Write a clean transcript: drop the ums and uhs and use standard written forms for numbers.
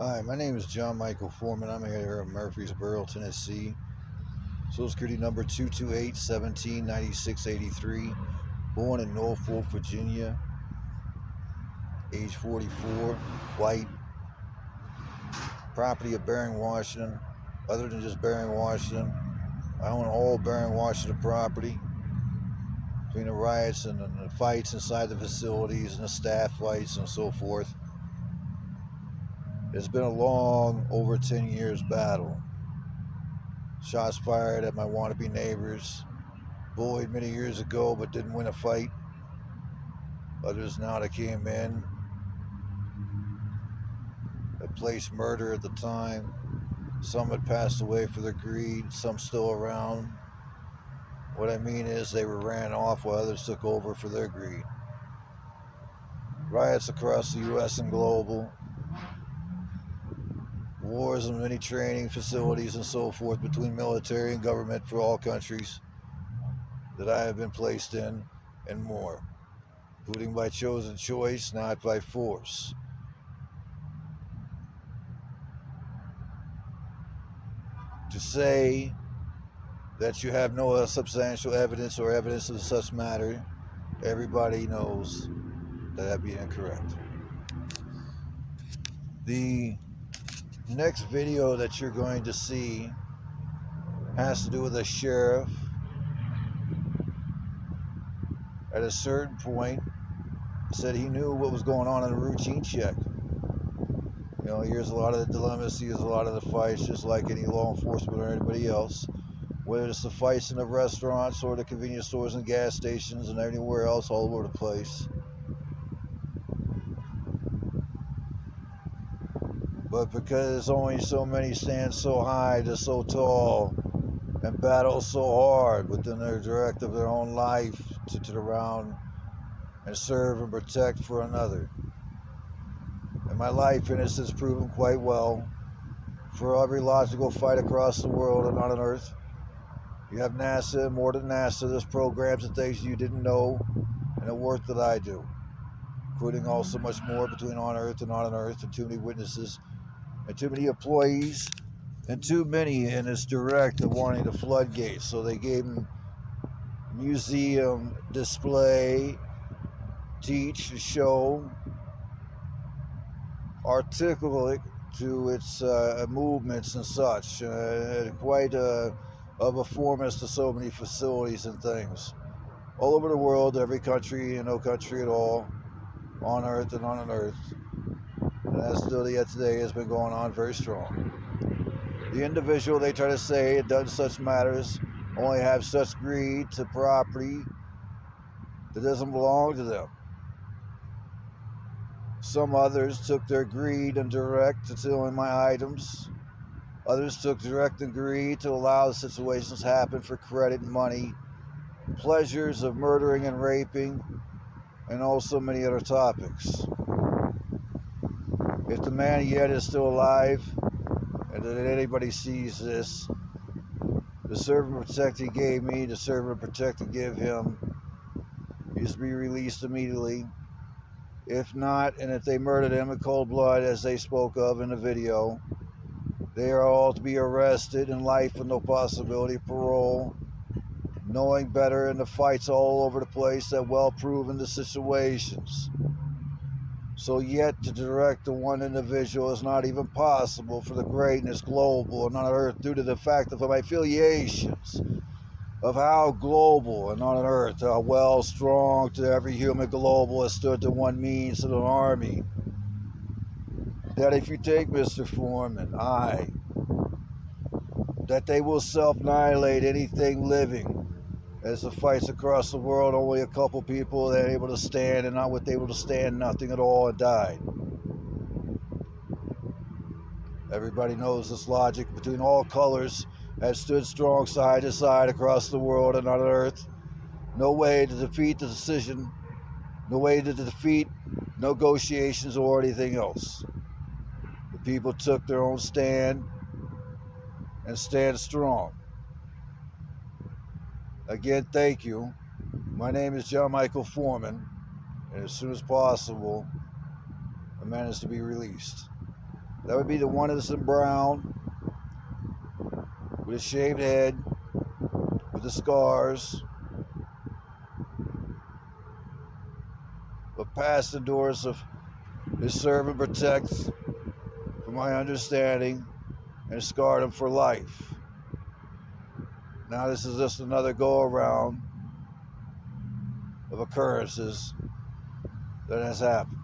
Hi, my name is John Michael Foreman. I'm here in Murfreesboro, Tennessee. Social Security number 228-17-9683. Born in Norfolk, Virginia. Age 44. White. Property of Bering, Washington. Other than just Bering, Washington, I own all Bering, Washington property. Between the riots and the fights inside the facilities and the staff fights and so forth, it's been a long, over 10 years battle. Shots fired at my wannabe neighbors. Bullied many years ago, but didn't win a fight. Others now that came in had placed murder at the time. Some had passed away for their greed, some still around. What I mean is they were ran off while others took over for their greed. Riots across the U.S. and global. Wars in many training facilities and so forth between military and government for all countries that I have been placed in, and more, including by chosen choice, not by force. To say that you have no substantial evidence or evidence of such matter, everybody knows that that'd be incorrect. The next video that you're going to see has to do with a sheriff at a certain point said he knew what was going on in a routine check. You know, here's a lot of the dilemmas, here's a lot of the fights, just like any law enforcement or anybody else. Whether it's the fights in the restaurants or the convenience stores and gas stations and anywhere else all over the place. But because only so many stand so high, they're so tall, and battle so hard within their direct of their own life to turn around and serve and protect for another. And my life in this has proven quite well. For every logical fight across the world and on Earth, you have NASA, more than NASA, there's programs and things you didn't know, and the work that I do, including also much more between on Earth and on Earth, and too many witnesses, and too many employees, and too many in this direct of wanting the floodgates. So they gave them museum, display, teach, show, articulate to its movements and such. Quite of a form as to so many facilities and things. All over the world, every country and no country at all, on Earth and on Earth. And that still yet today has been going on very strong. The individual, they try to say it doesn't such matters, only have such greed to property that doesn't belong to them. Some others took their greed and direct to stealing my items. Others took direct and greed to allow the situations happen for credit and money, pleasures of murdering and raping, and also many other topics. If the man yet is still alive, and that anybody sees this, the serve and protect he gave me, the serve and protect to give him, is to be released immediately. If not, and if they murdered him in cold blood, as they spoke of in the video, they are all to be arrested in life with no possibility of parole, knowing better in the fights all over the place that well proven the situations. So yet to direct the one individual is not even possible for the greatness global and on Earth due to the fact of my affiliations of how global and on Earth, how well strong to every human global has stood to one means of an army. That if you take Mr. Foreman, that they will self-annihilate anything living. As the fights across the world, only a couple people that are able to stand and not able to stand nothing at all and died. Everybody knows this logic between all colors have stood strong side to side across the world and on Earth. No way to defeat the decision, no way to defeat negotiations or anything else. The people took their own stand and stand strong. Again, thank you. My name is John Michael Foreman, and as soon as possible, a man is to be released. That would be the one that's in brown, with a shaved head, with the scars. But past the doors of his serve and protect, from my understanding, and scarred him for life. Now this is just another go-around of occurrences that has happened.